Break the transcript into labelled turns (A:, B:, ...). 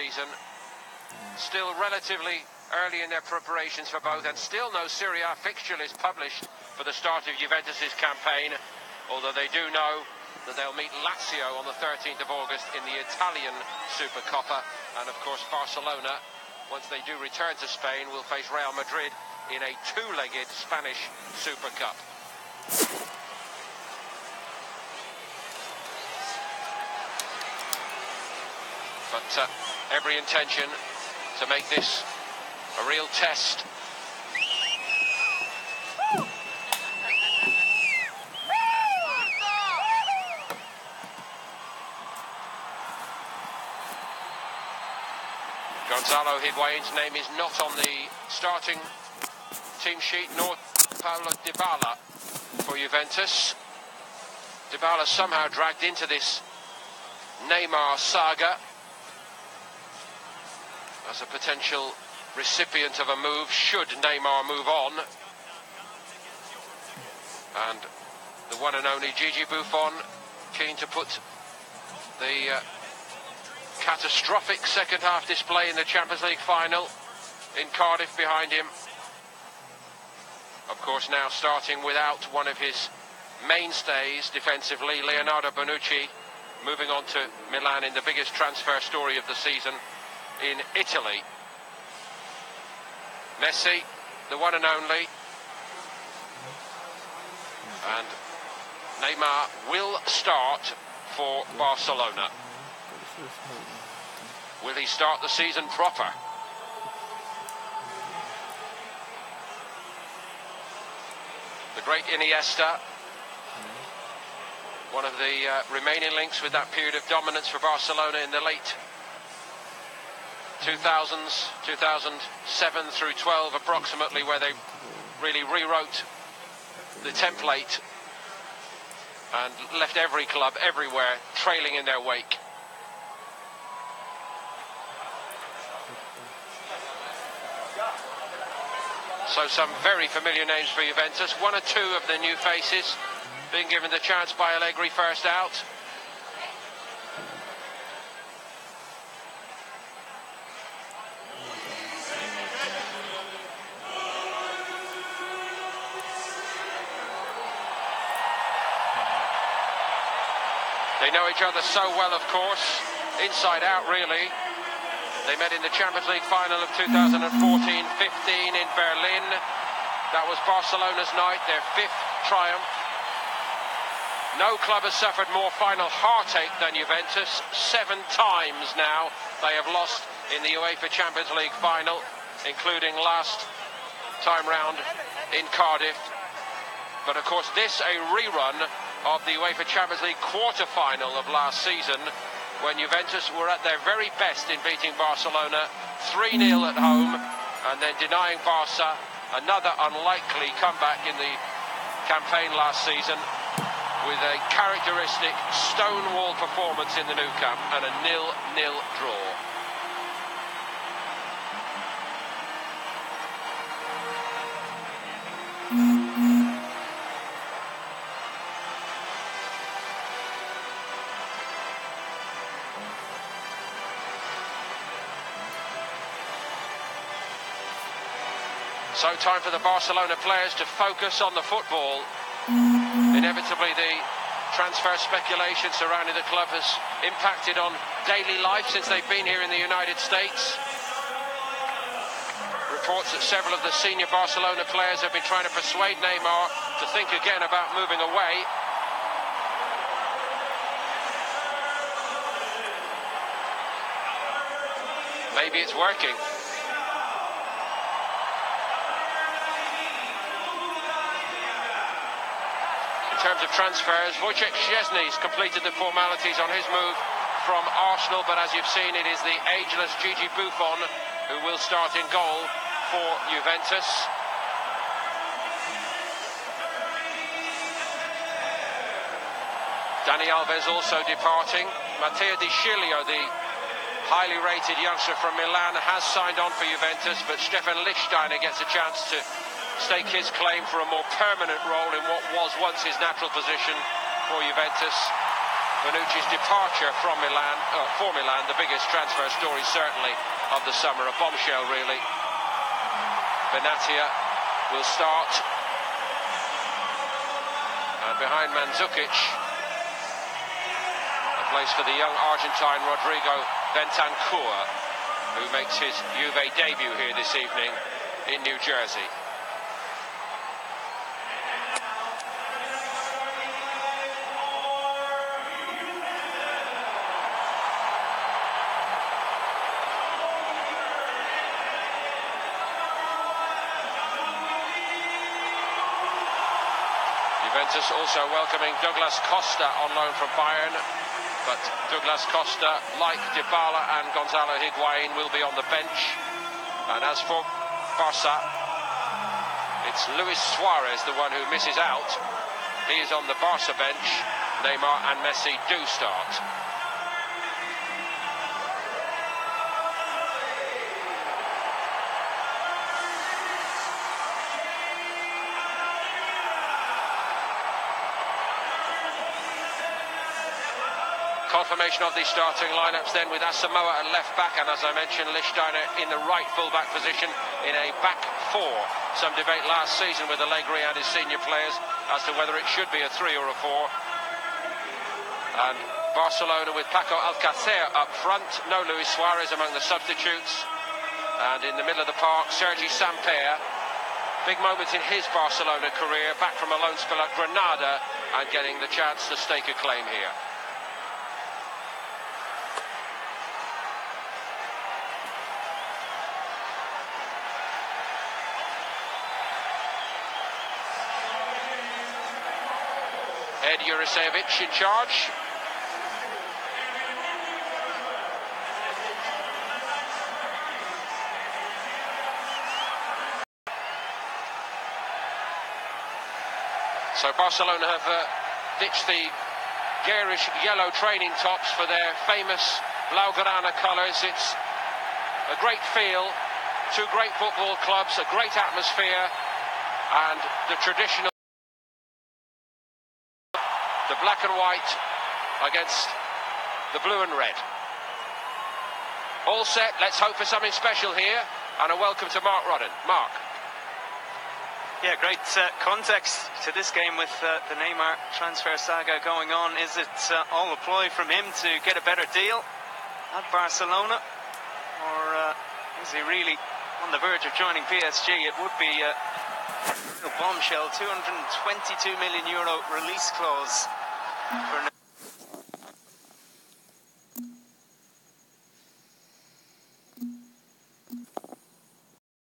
A: season. Still relatively early in their preparations for both, and still no Serie A fixture list published for the start of Juventus's campaign, although they do know that they'll meet Lazio on the 13th of August in the Italian Supercoppa, and of course Barcelona, once they do return to Spain, will face Real Madrid in a two-legged Spanish Super Cup. But every intention to make this a real test. Gonzalo Higuain's name is not on the starting team sheet, nor Paulo Dybala for Juventus. Dybala somehow dragged into this Neymar saga as a potential recipient of a move should Neymar move on. And the one and only Gigi Buffon keen to put the catastrophic second half display in the Champions League final in Cardiff behind him. Of course, now starting without one of his mainstays defensively, Leonardo Bonucci, moving on to Milan in the biggest transfer story of the season in Italy. Messi, the one and only, and Neymar will start for Barcelona. Will he start the season proper? The great Iniesta, one of the remaining links with that period of dominance for Barcelona in the late 2000s, 2007 through 12 approximately, where they really rewrote the template and left every club everywhere trailing in their wake. So some very familiar names for Juventus. One or two of the new faces being given the chance by Allegri first out. They know each other so well, of course, inside out really. They met in the Champions League final of 2014-15 in Berlin. That was Barcelona's night, their 5th triumph. No club has suffered more final heartache than Juventus. 7 times now they have lost in the UEFA Champions League final, including last time round in Cardiff. But of course this a rerun of the UEFA Champions League quarter-final of last season, when Juventus were at their very best in beating Barcelona 3-0 at home, and then denying Barca another unlikely comeback in the campaign last season with a characteristic stonewall performance in the Nou Camp and a 0-0 draw. So time for the Barcelona players to focus on the football. Inevitably the transfer speculation surrounding the club has impacted on daily life since they've been here in the United States. Reports that several of the senior Barcelona players have been trying to persuade Neymar to think again about moving away. Maybe it's working. In terms of transfers, Wojciech Szczesny's completed the formalities on his move from Arsenal, but as you've seen, it is the ageless Gigi Buffon who will start in goal for Juventus. Dani Alves also departing. Matteo Di Sciglio, the highly rated youngster from Milan, has signed on for Juventus, but Stefan Lichtsteiner gets a chance to stake his claim for a more permanent role in what was once his natural position for Juventus. Bonucci's departure from Milan, for Milan, the biggest transfer story certainly of the summer, a bombshell really. Benatia will start, and behind Mandzukic, a place for the young Argentine Rodrigo Bentancur, who makes his Juve debut here this evening in New Jersey. Juventus also welcoming Douglas Costa on loan from Bayern, but Douglas Costa, like Dybala and Gonzalo Higuain, will be on the bench. And as for Barca, it's Luis Suarez, the one who misses out. He is on the Barca bench. Neymar and Messi do start. Confirmation of the starting lineups then, with Asamoah at left back, and as I mentioned, Lichtsteiner in the right full-back position in a back four. Some debate last season with Allegri and his senior players as to whether it should be a 3 or a 4. And Barcelona with Paco Alcacer up front, no Luis Suarez among the substitutes. And in the middle of the park, Sergi Samper, big moments in his Barcelona career, back from a loan spell at Granada and getting the chance to stake a claim here. Ed Jurisevic in charge. So Barcelona have ditched the garish yellow training tops for their famous Blaugrana colours. It's a great feel, two great football clubs, a great atmosphere, and the traditional the black and white against the blue and red. All set, let's hope for something special here, and a welcome to Mark Rodden. Mark.
B: Yeah, great context to this game with the Neymar transfer saga going on. Is it all a ploy from him to get a better deal at Barcelona? Or is he really on the verge of joining PSG? It would be a bombshell, €222 million release clause for